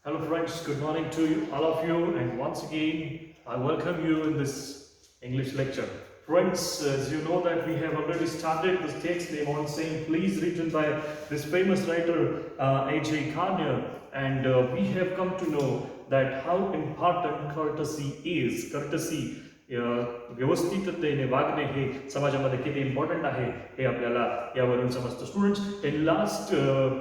Hello friends, good morning to you, all of you, and once again I welcome you in this English lecture. Friends, as you know that we have already started this text name on saying please written by this famous writer A.J. Carnier, and we have come to know that how important courtesy is. Courtesy व्यवस्थिततेने वागणे हे समाजामध्ये किती important आहे हे आपल्याला यावरून समजतं. Students, in last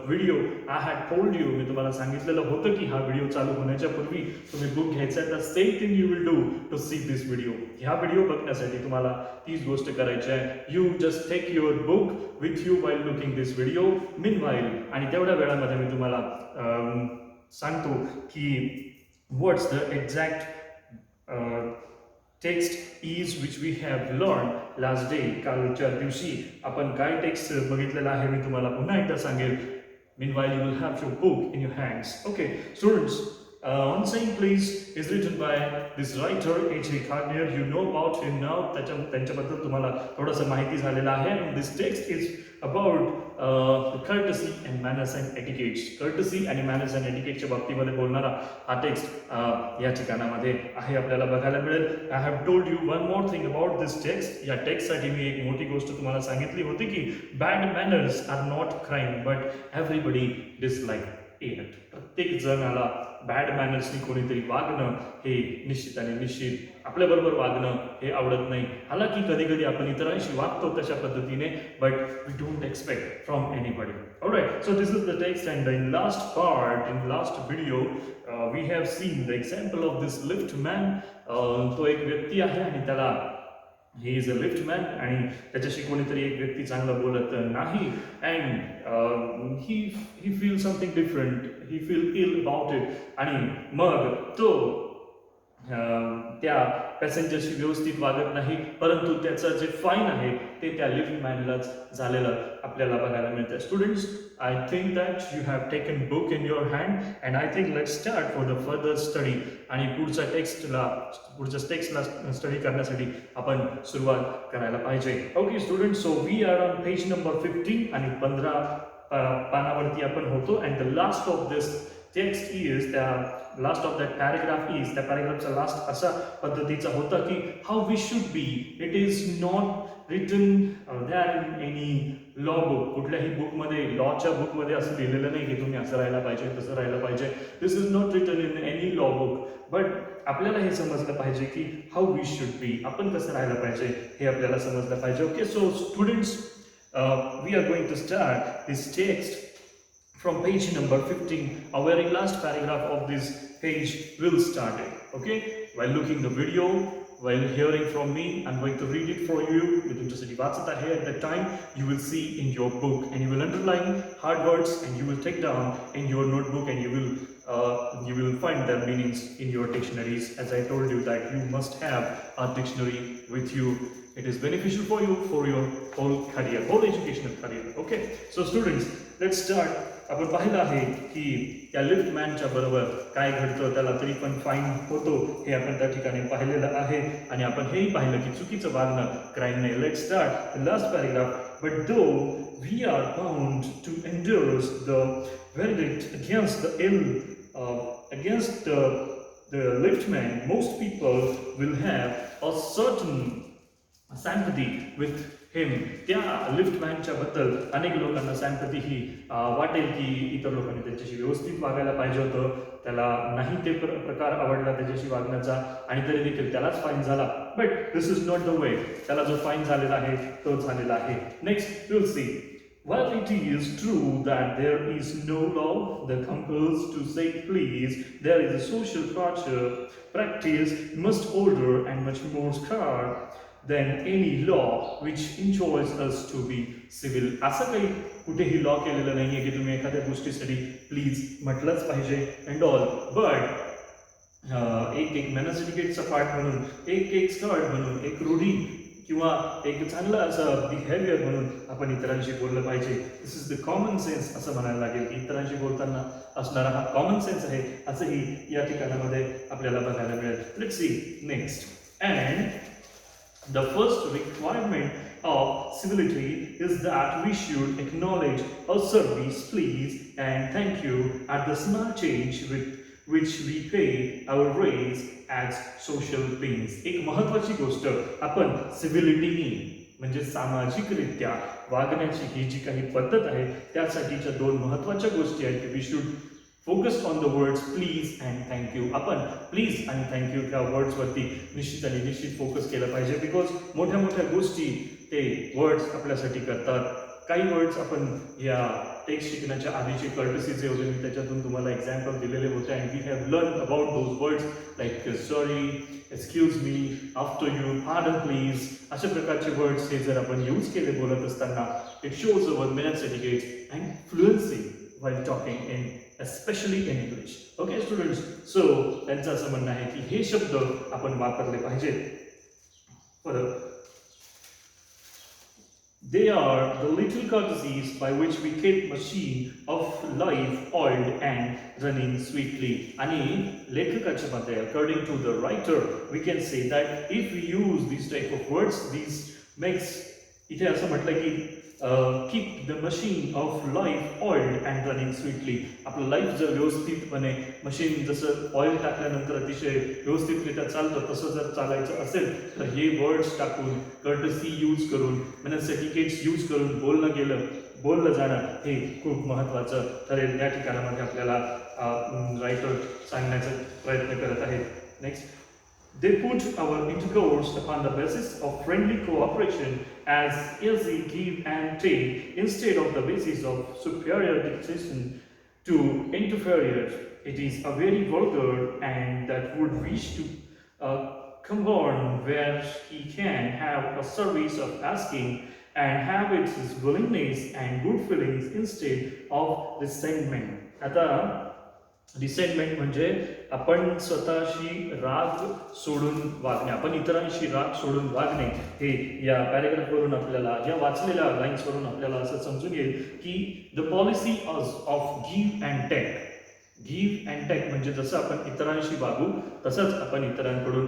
video I had told you, मी तुम्हाला सांगितलेलं होतं की हा व्हिडिओ चालू होण्याच्या पूर्वी तुम्ही बुक घ्यायचा आहे. The same thing you will do to see this video. ह्या व्हिडिओ बघण्यासाठी तुम्हाला तीच गोष्ट करायची आहे. You just take your book with you while looking this video meanwhile, आणि तेवढ्या वेळामध्ये मी तुम्हाला सांगतो की what's the exact text is which we have learn last day. कालच्या दिवशी आपण काय टेक्स्ट बघितलेला आहे मी तुम्हाला पुन्हा एकदा सांगेल. Meanwhile, you will have your book in your hands. Okay, students, on saying please is written by this writer A.J. Carnier. You know about him now. त्यांच्याबद्दल तुम्हाला थोडंसं माहिती झालेलं आहे. And this text is about courtesy and manners and etiquettes. Courtesy आणि manners and etiquetteच्या बाबतीमध्ये बोलणारा हा टेक्स्ट या ठिकाणामध्ये आहे आपल्याला बघायला मिळेल. I have told you one more thing about this text. या टेक्स्टसाठी मी एक मोठी गोष्ट तुम्हाला सांगितली होती की bad manners are not crime but everybody dislike it. प्रत्येक जणाला बॅड मॅनर्सनी कोणीतरी वागणं हे निश्चित आणि निश्चित आपल्याबरोबर वागणं हे आवडत नाही. हालाकी कधी कधी आपण इतरांशी वागतो तशा पद्धतीने, but we don't expect from anybody. Alright, so this is the text and in last part, in last video we have seen the example of this lift man. तो एक व्यक्ती आहे आणि त्याला he is a lift man आणि त्याच्याशी कोणीतरी एक व्यक्ती चांगलं बोलत नाही. And he feel something different, he feel ill about it. आणि मग तो त्या पॅसेंजरशी व्यवस्थित वागत नाही, परंतु त्याचं जे फाईन आहे ते त्या लिफ्ट मॅनलाच झालेलं आपल्याला बघायला मिळतं. Students, I think that you have taken book in your hand and I think let start for the further study. आणि पुढच्या टेक्स्टला स्टडी करण्यासाठी आपण सुरुवात करायला पाहिजे. Okay students, so we are on page number 15 आणि 15 पानावरती आपण होतो. And the last of this text is त्या last of that paragraph is, त्या पॅरेग्राफचा लास्ट अशा पद्धतीचा होता की how we should be. It is not written there in any law book. कुठल्याही बुकमध्ये, लॉच्या बुकमध्ये असं लिहिलेलं नाही की तुम्ही असं राहायला पाहिजे, तसं राहायला पाहिजे. This is not written in any law book. But आपल्याला हे समजलं पाहिजे की हाऊ वी शुड बी, आपण कसं राहायला पाहिजे हे आपल्याला समजलं पाहिजे. Okay, so students, we are going to start this text from page number 15. A very last paragraph of this page will start it. Okay, while looking the video, while hearing from me, I'm going to read it for you. You तुमच्यासाठी वाचत आहे. At that time you will see in your book and you will underline hard words and you will take down in your notebook and you will find their meanings in your dictionaries. As I told you that you must have a dictionary with you. It is beneficial for you for your whole career, whole educational career. Okay, so students, let's start. आपण पाहिलं आहे की त्या lift मॅनच्या बरोबर काय घडतं, त्याला तरी पण फाईन होतो हे आपण त्या ठिकाणी पाहिलेलं आहे. आणि आपण हेही पाहिलं की चुकीचं वागणं क्राईम नाही. Let start the last paragraph. But though we are bound to endures the verdict against the ill, against the lift man, most people will have a certain sympathy with him. त्या lift मॅनच्या बद्दल अनेक लोकांना सॅम्पथी ही वाटेल की इतर लोकांनी त्यांच्याशी व्यवस्थित वागायला पाहिजे होतं, त्याला नाही ते प्रकार आवडला त्याच्याशी वागण्याचा आणि तरी देखील त्यालाच फाईन झाला. But this is not the way. त्याला जो फाईन झालेला आहे तो झालेला आहे. Next will see. While it is true that there is no law that compels to say please, there is a social practice much older and much more scarred than any law which enjoins us to be civil. असं काही कुठेही law केलेलं नाही आहे की तुम्ही एखाद्या गोष्टीसाठी प्लीज म्हटलंच पाहिजे अँड ऑल. बट एक मॅनर्स एटिकेटचा पार्ट म्हणून, एक स्कर्ट म्हणून, एक रूढी किंवा एक चांगलं असं बिहेवियर म्हणून आपण इतरांशी बोललं पाहिजे. This is the common sense असं म्हणायला लागेल की इतरांशी बोलताना असणारा हा कॉमन सेन्स आहे असंही या ठिकाणामध्ये आपल्याला बघायला मिळेल. Let's see next. And the first requirement of civility is that we should acknowledge a service, please and thank you at the small change with which we pay our raise as social beings. एक महत्वाची गोष्ट आपण सिव्हिलिटीनी म्हणजे सामाजिकरित्या वागण्याची ही जी काही पद्धत आहे त्यासाठीच्या दोन महत्वाच्या गोष्टी आहेत की we should focus on the words please and thank you. आपण प्लीज आणि थँक्यू ह्या वर्ड्सवरती निश्चित फोकस केलं पाहिजे बिकॉज मोठ्या मोठ्या गोष्टी ते वर्ड्स आपल्यासाठी करतात. काही वर्ड्स आपण या टेक्स्ट शिकण्याच्या आधीचे कर्टसी जे होते मी त्याच्यातून तुम्हाला एक्झाम्पल दिलेले होते and we have learn about those words like sorry, excuse me, after you, pardon please, अशा प्रकारचे वर्ड्स हे जर आपण यूज केले बोलत असताना it shows our manners etiquettes and fluency while talking in especially in English. Okay students, so त्यांचं असं म्हणणं आहे की हे शब्द आपण वापरले पाहिजेत. परत they are the little courtesies by which we keep machine of life oiled and running sweetly. आणि लेखकाच्या मते according to the writer we can say that if we use these type of words these makes इथे असं म्हटलं की keep the machine of life oiled and running sweetly. आपलं life जर व्यवस्थितपणे मशीन जसं ऑइल टाकल्यानंतर अतिशय व्यवस्थितरित्या चालतं तसं जर चालायचं असेल तर हे वर्ड्स टाकून कर्टसी यूज करून मेनर्स एटिकेट्स यूज करून बोललं जाणं हे खूप महत्त्वाचं ठरेल. या ठिकाणामध्ये आपल्याला रायटर सांगण्याचा प्रयत्न करत आहेत. Next, they put our intercourse upon the basis of friendly cooperation as easy give and take instead of the basis of superior dictation to inferior. It is a very vulgar and that would wish to come on where he can have a service of asking and have its willingness and good feelings instead of resentment. आता resentment म्हणजे आपण स्वतःशी राग सोडून वागणे, आपण इतरांशी राग सोडून वागणे हे या पॅरेग्राफवरून आपल्याला या वाचलेल्या लाईन्सवरून आपल्याला असं समजून येईल की the policy of give and take. Give and take म्हणजे जसं आपण इतरांशी वागू तसंच आपण इतरांकडून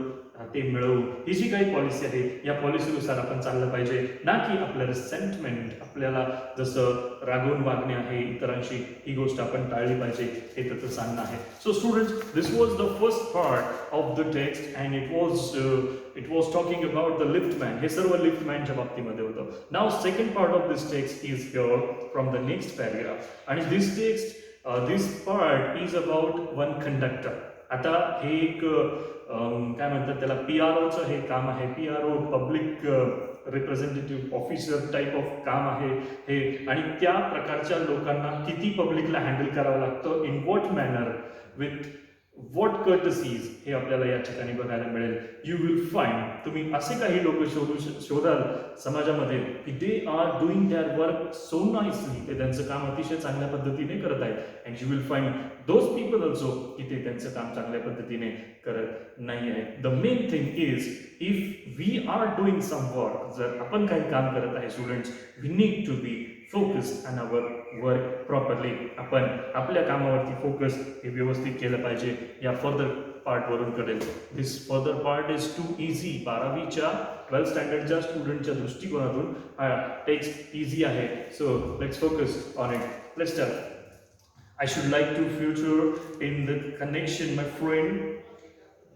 ते मिळवू. ही जी काही पॉलिसी आहे या पॉलिसीनुसार आपण चाललं पाहिजे, ना की आपलं रिसेंटमेंट आपल्याला जसं रागवून वागणे आहे इतरांशी ही गोष्ट आपण टाळली पाहिजे हे त्याचं सांगणं आहे. So students, this was the first part of the text and it was talking about the liftman. हे सर्व लिफ्टमॅनच्या बाबतीमध्ये होतं. Now second part of this text is here from the next paragraph आणि this part is about one conductor. आता हे एक काय म्हणतात त्याला PROचं हे काम आहे. PRO public representative officer type of काम आहे हे. आणि त्या प्रकारच्या लोकांना किती पब्लिकला हँडल करावं लागतं, in what manner, with what courtesies हे आपल्याला या ठिकाणी बघायला मिळेल. यू विल फाइंड, तुम्ही असे काही लोक शोधाल समाजामध्ये की they are doing their work so nicely, ते त्यांचं काम अतिशय चांगल्या पद्धतीने करत आहेत. And you will find those people also की ते त्यांचं काम चांगल्या पद्धतीने करत नाही आहे. The main thing is if we are doing some work, जर आपण काही काम करत आहे students, we need to be focus on our work properly. आपण आपल्या कामावरती फोकस हे व्यवस्थित केलं पाहिजे. या फर्दर पार्टवरून करेल. This further part is too easy. 12वीच्या 12th स्टँडर्डच्या स्टुडंटच्या दृष्टिकोनातून हा टेक्स्ट इझी आहे. So let's focus on it. Let's start. I should like to feature in the connection, my friend,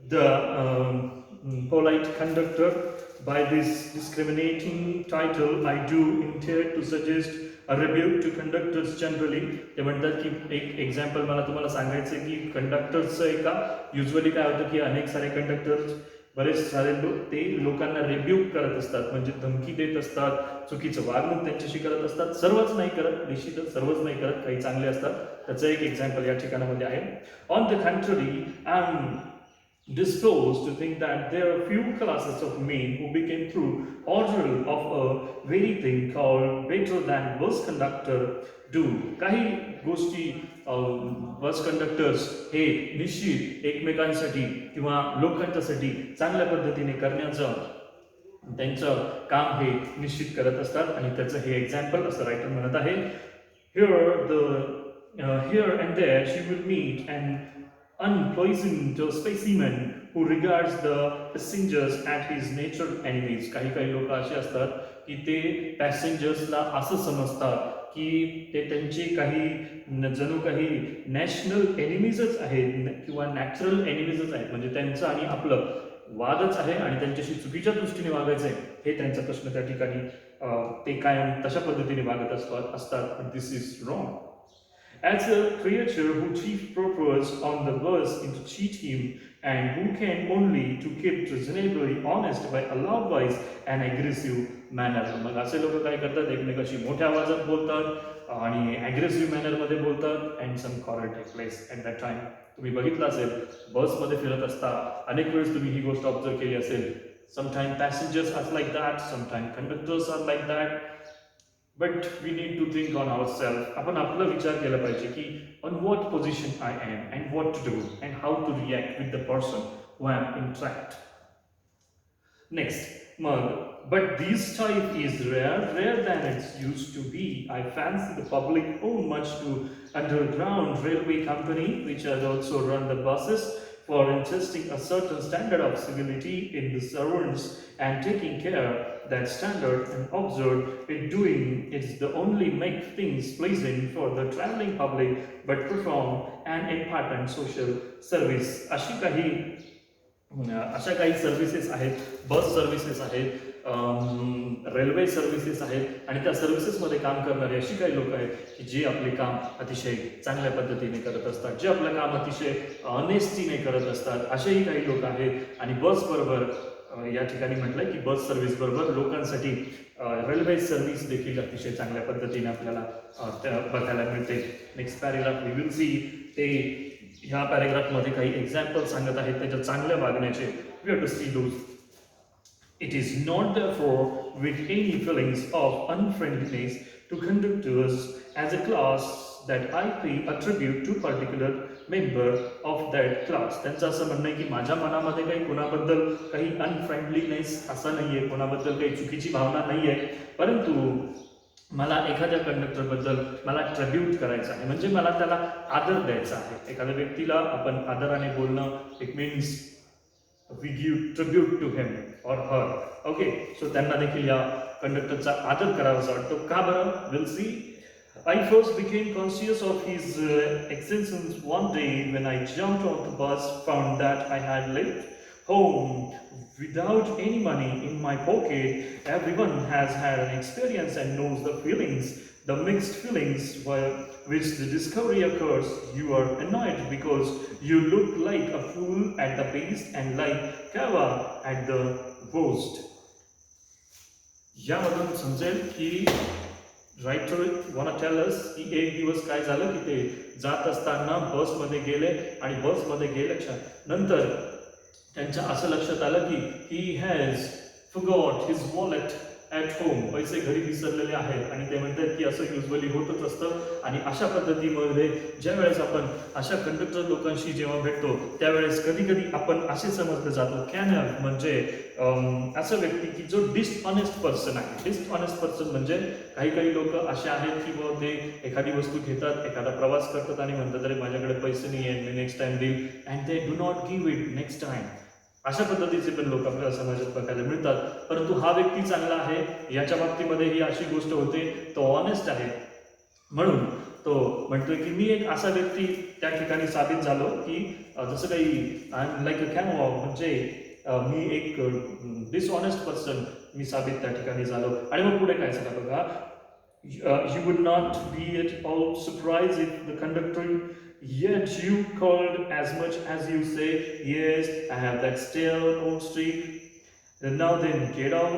the polite conductor. By this discriminating title, I do intend to suggest a rebuke to conductors generally. ते म्हणतात की एक example मला तुम्हाला सांगायचं आहे की कंडक्टर्सचं एका युजली काय होतं की अनेक सारे कंडक्टर्स बरेच सारे लोक ते लोकांना रिब्यूक करत असतात, म्हणजे धमकी देत असतात, चुकीचं वागणूक त्यांच्याशी करत असतात. सर्वच नाही करत, निश्चितच सर्वच नाही करत, काही चांगले असतात. त्याचं एक एक्झाम्पल या ठिकाणामध्ये आहे. On the country, I am disposed to think that there are few classes of men who became through order of a very thing called better than bus conductor do. काही गोष्टी बस कंडक्टर्स हे निश्चित एकमेकांसाठी किंवा लोकांच्यासाठी चांगल्या पद्धतीने करण्याचं त्यांचं काम हे निश्चित करत असतात आणि त्याचं हे एक्झाम्पल असं रायटर म्हणत आहे. Here and there she will meet an unpleasant specimen who regards the passengers as his natural enemies. काही लोक असे असतात की ते पॅसेंजर्सला असं समजतात की ते त्यांचे काही जणू काही नॅशनल एनिमीजच आहेत किंवा नॅचरल एनिमीजच आहेत, म्हणजे त्यांचं आणि आपलं वादच आहे आणि त्यांच्याशी चुकीच्या दृष्टीने वागायचं आहे हे त्यांचा प्रश्न त्या ठिकाणी ते कायम तशा पद्धतीने वागत असतात. This is wrong. As a creature who chief purpose on the verse into cheat him, and who can only to keep reasonably honest by a loud voice and aggressive manner. मग असे लोक काय करतात, एकमेकाशी मोठ्या आवाजात बोलतात आणि अग्रेसिव्ह मॅनरमध्ये बोलतात and some quarrel take place at that time. तुम्ही बघितलं असेल बसमध्ये फिरत असता अनेक वेळेस तुम्ही ही गोष्ट ऑब्झर्व केली असेल. Sometime passengers are like that, sometime conductors are like that. But we need to think on our self. आपण आपला विचार केला पाहिजे की on what position I am and what to do and how to react with the person who I am interact. Next मग, but this type is rare than it's used to be. I fancy the public own much to underground railway company which has also run the buses for insisting a certain standard of civility in the servants and taking care that standard and observe it doing it's the only make things pleasant for the traveling public but perform an important social service. अशा काही services आहेत, बस services आहेत, railway services आहेत आणि त्या सर्व्हिसेसमध्ये काम करणारे अशी काही लोक आहेत की जे आपले काम अतिशय चांगल्या पद्धतीने करत असतात, जे आपलं काम अतिशय ऑनेस्टीने करत असतात. असेही काही लोक आहेत आणि बसबरोबर या ठिकाणी म्हटलंय की बस सर्व्हिस बरोबर लोकांसाठी रेल्वे सर्व्हिस देखील अतिशय चांगल्या पद्धतीने आपल्याला बघायला मिळते. Next paragraph we will see. ते ह्या पॅरेग्राफमध्ये काही एक्झाम्पल सांगत आहेत त्याच्या चांगल्या वागण्याचे. We have to see those. It is not therefore with any feelings of unfriendliness to conductors as a class that I pay a tribute to particular member of that class. त्यांचं असं म्हणणं आहे की माझ्या मनामध्ये काही कोणाबद्दल काही अनफ्रेंडलीनेस असं नाही आहे, कोणाबद्दल काही चुकीची भावना नाही आहे, परंतु मला एखाद्या कंडक्टरबद्दल मला ट्रिब्यूट करायचं आहे, म्हणजे मला त्याला आदर द्यायचा आहे. एखाद्या व्यक्तीला आपण आदराने बोलणं, it means we give tribute to him or her. Okay, so त्यांना देखील या कंडक्टरचा आदर करावासा वाटतो. का बरं? We'll see. I first became conscious of his existence one day when I jumped on the bus, found that I had left home without any money in my pocket. Everyone has had an experience and knows the feelings, the mixed feelings which the discovery occurs. You are annoyed because you look like a fool at the best and like Kava at the worst. यामधून समजेल की writer wanna tell us की एक दिवस काय झालं की ते जात असताना बसमध्ये गेले आणि बसमध्ये गेल्याच्या नंतर त्यांच्या असं लक्षात आलं की he has forgot his wallet at home. पैसे घरी विसरलेले आहेत आणि ते म्हणतात की असं युजली होतच असतं. आणि अशा पद्धतीमध्ये ज्या वेळेस आपण अशा कंडक्टर लोकांशी जेव्हा भेटतो त्यावेळेस कधी कधी आपण असे समजले जातो कॅनर म्हणजे असं व्यक्ती की जो डिसऑनेस्ट पर्सन आहे. डिसऑनेस्ट पर्सन म्हणजे काही लोक असे आहेत की बाबा ते एखादी वस्तू घेतात, एखादा प्रवास करतात आणि म्हणतात अरे माझ्याकडे पैसे नाही आहेत, मी नेक्स्ट टाइम देईल, and they do not give it next time. अशा पद्धतीचे पण लोक आपल्याला समाजात बघायला मिळतात. परंतु हा व्यक्ती चांगला आहे, याच्या बाबतीमध्ये ही अशी गोष्ट होते, तो ऑनेस्ट आहे, म्हणून तो म्हणतोय की मी एक असा व्यक्ती त्या ठिकाणी साबित झालो की जसं काही I am like a camo, म्हणजे मी एक डिसऑनेस्ट पर्सन मी साबित त्या ठिकाणी झालो. आणि मग पुढे काय झालं बघा. You would not be at all surprised if the conductor yet you called as much as you say, yes, I have that stale old streak. Now then get out.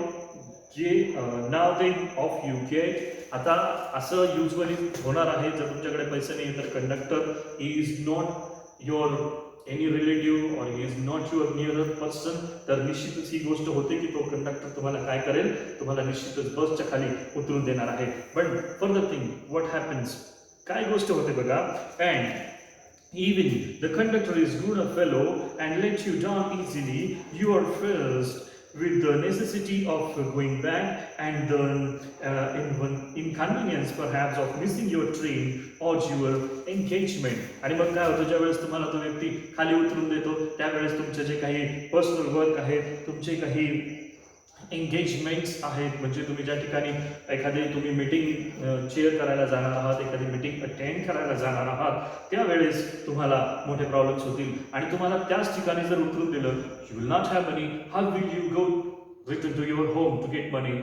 Now then off you get. आता असं usually होणार आहे जर तुमच्याकडे पैसे नाही तर conductor is not your any relative और is not your near person, तर निश्चितच ही गोष्ट होते की तो कंडक्टर तुम्हाला काय करेल, तुम्हाला निश्चितच बसच्या खाली उतरून देणार आहे. But further thing what happens, काय गोष्ट होते बघा. And even the conductor is good a fellow and let you down easily. You are faced with the necessity of going back and the inconvenience perhaps of missing your train or your engagement. आणि मग काय होतं, ज्यावेळेस तुम्हाला तो व्यक्ती खाली उतरून देतो त्यावेळेस तुमचे जे काही पर्सनल वर्क आहेत, तुमचे काही एंगेजमेंट्स आहेत, म्हणजे तुम्ही ज्या ठिकाणी एखादी तुम्ही मीटिंग चेअर करायला जाणार आहात, एखादी मीटिंग अटेंड करायला जाणार आहात, त्यावेळेस तुम्हाला मोठे प्रॉब्लेम्स होतील आणि तुम्हाला त्याच ठिकाणी जर उतरून दिलं, you will not have money, how will you go return to your home to get money?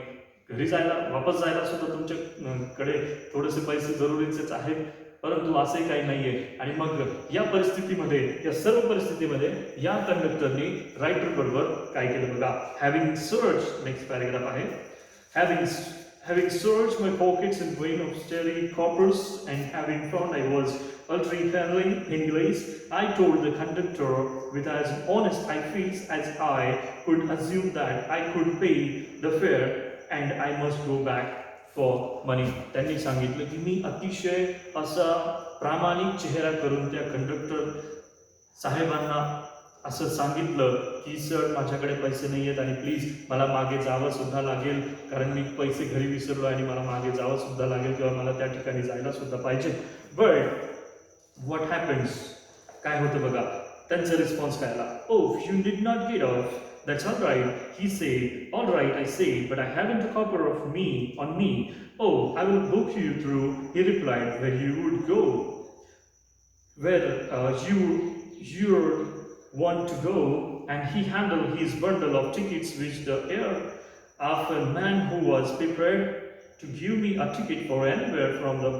घरी जायला, वापस जायला सुद्धा तुमच्याकडे थोडेसे पैसे जरुरीचेच आहेत, परंतु असंही काही नाहीये. आणि मग या परिस्थितीमध्ये, या सर्व परिस्थितीमध्ये या कंडक्टरनी रायटर बरोबर काय केलं बघा. हॅव्हिंग सर्च, नेक्स्ट पॅरेग्राफ आहे, having searched my pockets in vain of steady coppers and having found I was altering English, I told the conductor with as honest a face as I could assume that I could pay the fare and I must go back for money. त्यांनी सांगितलं की मी अतिशय असा प्रामाणिक चेहरा करून त्या conductor साहेबांना असं सांगितलं की सर, माझ्याकडे पैसे नाही आहेत आणि प्लीज मला मागे जावं सुद्धा लागेल, कारण मी पैसे घरी विसरलो आणि मला मागे जावं सुद्धा लागेल किंवा मला त्या ठिकाणी जायला सुद्धा पाहिजे. बट व्हॉट हॅपन्स, काय होतं बघा, त्यांचा रिस्पॉन्स काय आला. Oh, you did not get off, that's all right, he said. All right, I said, but I haven't a copper of me on me. Oh, I will book you through, he replied, where you would go, where you want to go. And he handled his bundle of tickets with the air of a man who was prepared to give me a ticket for anywhere from the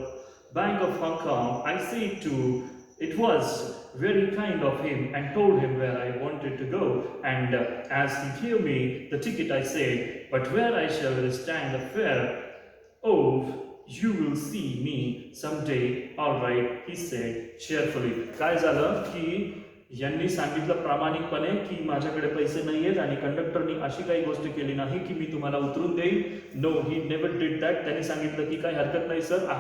Bank of Hong Kong. I said to it was very kind of him and told him where I wanted to go. And as he gave me the ticket, I said, but where I shall stand the fare? Oh, you will see me someday. All right, he said cheerfully. काय झालं की यांनी सांगितलं प्रामाणिकपणे की माझ्याकडे पैसे नाही आहेत आणि कंडक्टरनी अशी काही गोष्ट केली नाही की मी तुम्हाला उतरून देईन. No, he never did that. त्यांनी सांगितलं की काही हरकत नाही sir, I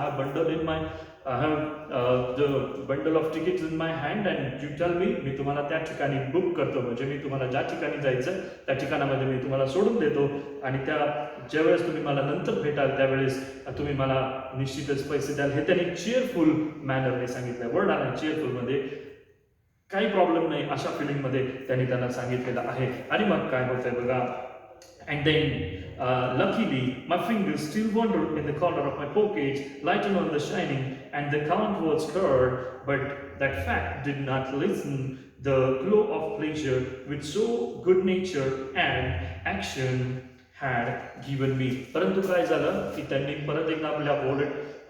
have the bundle of tickets in my hand and you tell me तुम्हाला त्या ठिकाणी बुक करतो, म्हणजे मी तुम्हाला ज्या ठिकाणी जायचं त्या ठिकाणामध्ये मी तुम्हाला सोडून देतो आणि त्या ज्यावेळेस तुम्ही मला नंतर भेटाल त्यावेळेस तुम्ही मला निश्चितच पैसे द्याल. हे त्यांनी चेअरफुल मॅनरने सांगितलं. वर्ड आला चेअरफुलमध्ये, काही प्रॉब्लेम नाही अशा फिलिंगमध्ये त्यांनी त्यांना सांगितलेलं आहे. आणि मग काय होतंय बघा. And then, luckily, my fingers still wandered in the corner of my pocket, lightened on the shining, and the count was heard, but that fact did not lessen the glow of pleasure which so good nature and action had given me. परंतु काय झालं की त्यांनी परत एकदा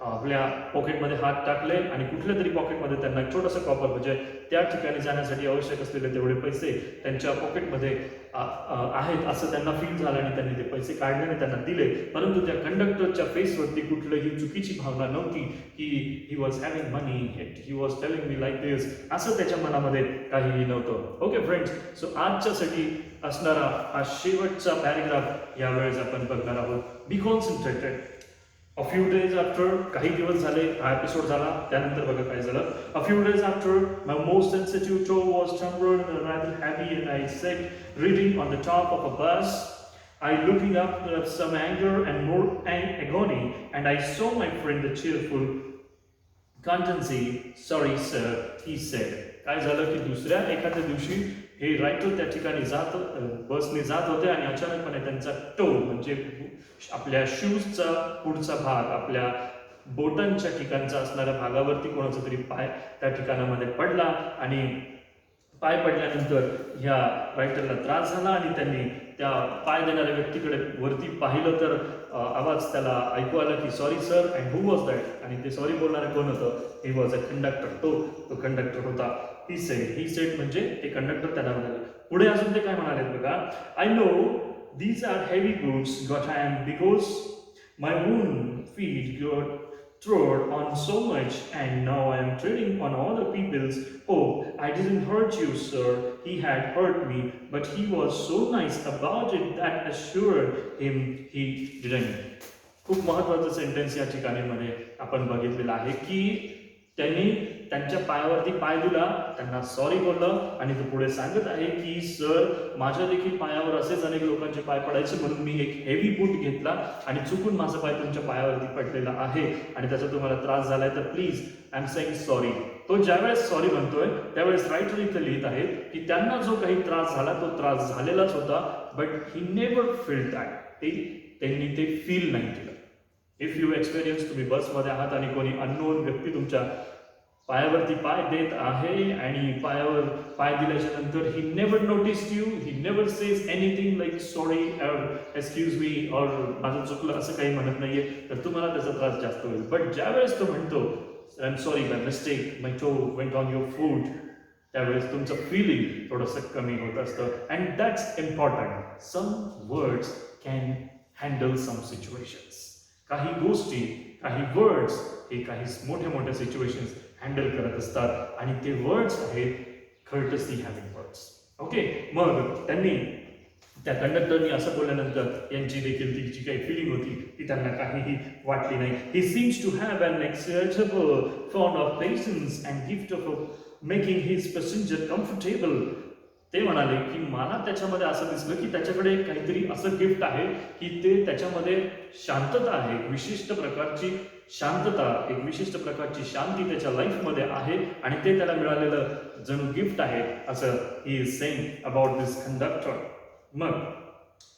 आपल्या पॉकेटमध्ये हात टाकले आणि कुठल्या तरी पॉकेटमध्ये त्यांना एक छोटंसं कॉपर, म्हणजे त्या ठिकाणी जाण्यासाठी आवश्यक असलेले तेवढे पैसे त्यांच्या पॉकेटमध्ये आहेत असं त्यांना फील झालं आणि त्यांनी ते पैसे काढले आणि त्यांना दिले. परंतु त्या कंडक्टरच्या फेसवरती कुठलीही चुकीची भावना नव्हती की he was having money, he was telling me like this, असं त्याच्या मनामध्ये काहीही नव्हतं. ओके फ्रेंड्स, सो आजच्यासाठी असणारा हा शेवटचा पॅरेग्राफ यावेळेस आपण बघणार आहोत. बी concentrated. A few days after, काही दिवस झाले हा एपिसोड झाला, त्यानंतर बघा काय झालं. A few days after, my most sensitive toe was trembled and rather heavy, and I sat reading on the top of a bus. I looking up with some anger and more agony, and I saw my friend the cheerful courtesy. Sorry sir, he said. काय झालं की दुसऱ्या एखाद्या दिवशी हे writer त्या ठिकाणी बसने जात होते आणि अचानकपणे त्यांचा टो, म्हणजे आपल्या शूजचा पुढचा भाग, आपल्या बोटांच्या ठिकाणचा असणाऱ्या भागावरती कोणाचा तरी पाय त्या ठिकाणामध्ये पडला आणि पाय पडल्यानंतर ह्या रायटरला त्रास झाला आणि त्यांनी त्या पाय देणाऱ्या व्यक्तीकडे वरती पाहिलं तर आवाज त्याला ऐकू आला की sorry sir. And who was that? आणि ते सॉरी बोलणारे कोण होतं? He was a conductor. तो कंडक्टर होता. ही सेड म्हणजे ते कंडक्टर त्यांना म्हणाले. पुढे अजून ते काय म्हणाले बघा. I know these are heavy boots got I am because my wound feet got trod on so much and now I am treading on other people's. Oh, I didn't hurt you sir, he had hurt me, but he was so nice about it that assured him he didn't. खूप महत्वाचं sentence या ठिकाणी मध्ये आपण बघितलेलं आहे की त्यांनी त्यांच्या पायावरती पाय दिला, त्यांना सॉरी बोललं आणि तो पुढे सांगत आहे की सर, माझ्या देखील पायावर असेच अनेक लोकांचे पाय पडायचे, म्हणून मी एक हेवी बूट घेतला आणि चुकून माझा पाय तुमच्या पायावरती पडलेला आहे आणि त्याचा तुम्हाला त्रास झालाय, तर please I am saying sorry. तो ज्यावेळेस सॉरी म्हणतोय त्यावेळेस रायटर इथे लिहित आहे की त्यांना जो काही त्रास झाला तो त्रास झालेलाच होता, but he never feel that, त्यांनी ते फील नाही केलं. इफ यू एक्सपिरियन्स, तुम्ही बसमध्ये आहात आणि कोणी अननोन व्यक्ती तुमच्या पायावरती पाय देत आहे आणि पायावर पाय दिल्याच्या नंतर he never noticed you, he never says anything like sorry और एक्सक्यूज मी और माझं चुकलं असं काही म्हणत नाहीये, तर तुम्हाला त्याचा त्रास जास्त होईल. बट ज्यावेळेस तो म्हणतो I am sorry by mistake my toe went on your food, त्यावेळेस तुमचं फिलिंग थोडंसं कमी होत असतं. And that's important. Some words can handle some situations. काही गोष्टी, काही वर्ड्स हे काही मोठ्या मोठ्या सिच्युएशन्स हँडल करत असतात आणि ते वर्ड्स आहेत courtesy having words. ओके, मग त्यांनी त्या कंडक्टरनी असं बोलल्यानंतर यांची देखील ती जी काही फिलिंग होती ती त्यांना काहीही वाटली नाही. He seems to have an acceptable form of patience and gift of making his passenger comfortable. ते म्हणाले की मला त्याच्यामध्ये असं दिसलं की त्याच्याकडे काहीतरी असं गिफ्ट आहे की ते त्याच्यामध्ये शांतता आहे, एक विशिष्ट प्रकारची शांतता, एक विशिष्ट प्रकारची शांती त्याच्या लाईफमध्ये आहे आणि ते त्याला मिळालेलं जणू गिफ्ट आहे असं he is saying about this conductor. मग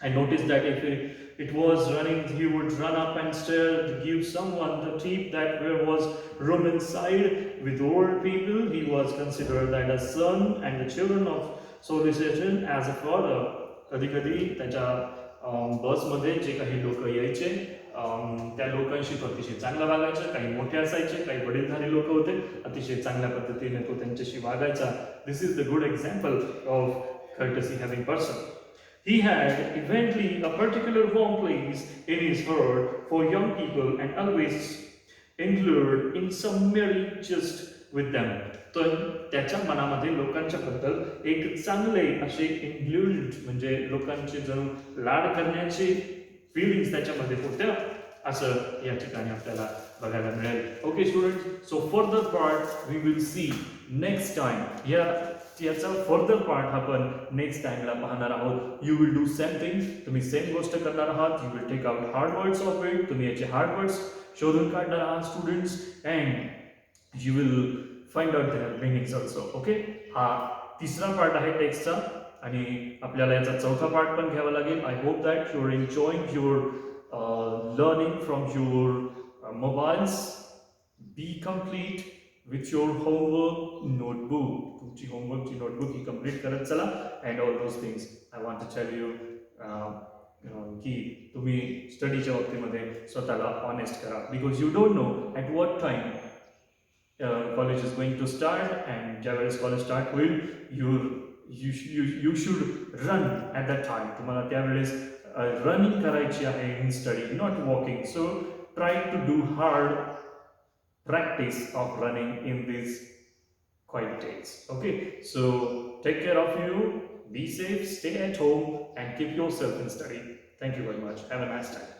I noticed that if it was raining, he would run up and stare to give someone the tip that there was room inside. With old people, he was considered that a son and the children of solicitation as a father. कधी कधी त्याच्या बसमध्ये जे काही लोक यायचे त्या लोकांशी तो अतिशय चांगला वागायचा. काही मोठे असायचे, काही वडीलधारी लोक होते, अतिशय चांगल्या पद्धतीने तो त्यांच्याशी वागायचा. This is the good example of courtesy having person. He had evidently a particular warm place in his heart for young people and always included in some merry just with them. तर त्याच्या मनामध्ये लोकांच्या बद्दल एक चांगले असे include म्हणजे लोकांचे जणू लाड करण्याचे फिलिंग्स त्याच्यामध्ये होत्या असं या ठिकाणी आपल्याला बघायला मिळेल. Okay student, so further part we will see next time. याचा फर्दर पार्ट आपण नेक्स्ट टाइमला पाहणार आहोत. You will do same thing, तुम्ही सेम गोष्ट करणार आहात. You will take out hard words of it, तुम्ही याचे हार्ड वर्ड्स शोधून काढणार आहात students, and you will find out their meanings also. Okay, हा तिसरा पार्ट आहे टेक्स्टचा आणि आपल्याला याचा चौथा पार्ट पण घ्यावा लागेल. I hope that you are enjoying your learning from your mobiles. Be complete with your homework notebook. तुमची होमवर्कची नोटबुक ही कम्प्लीट करत चला. And all those things I want to tell you की तुम्ही स्टडीच्या बाबतीमध्ये स्वतःला ऑनेस्ट करा. Because you don't know at what time college is going to start. And ज्यावेळेस कॉलेज स्टार्ट होईल you should run at that time. तुम्हाला त्यावेळेस रनिंग करायची आहे in study, not walking. So try to do hard practice of running in these quiet days. Okay, so take care of you, be safe, stay at home, and keep yourself in study. Thank you very much. Have a nice time.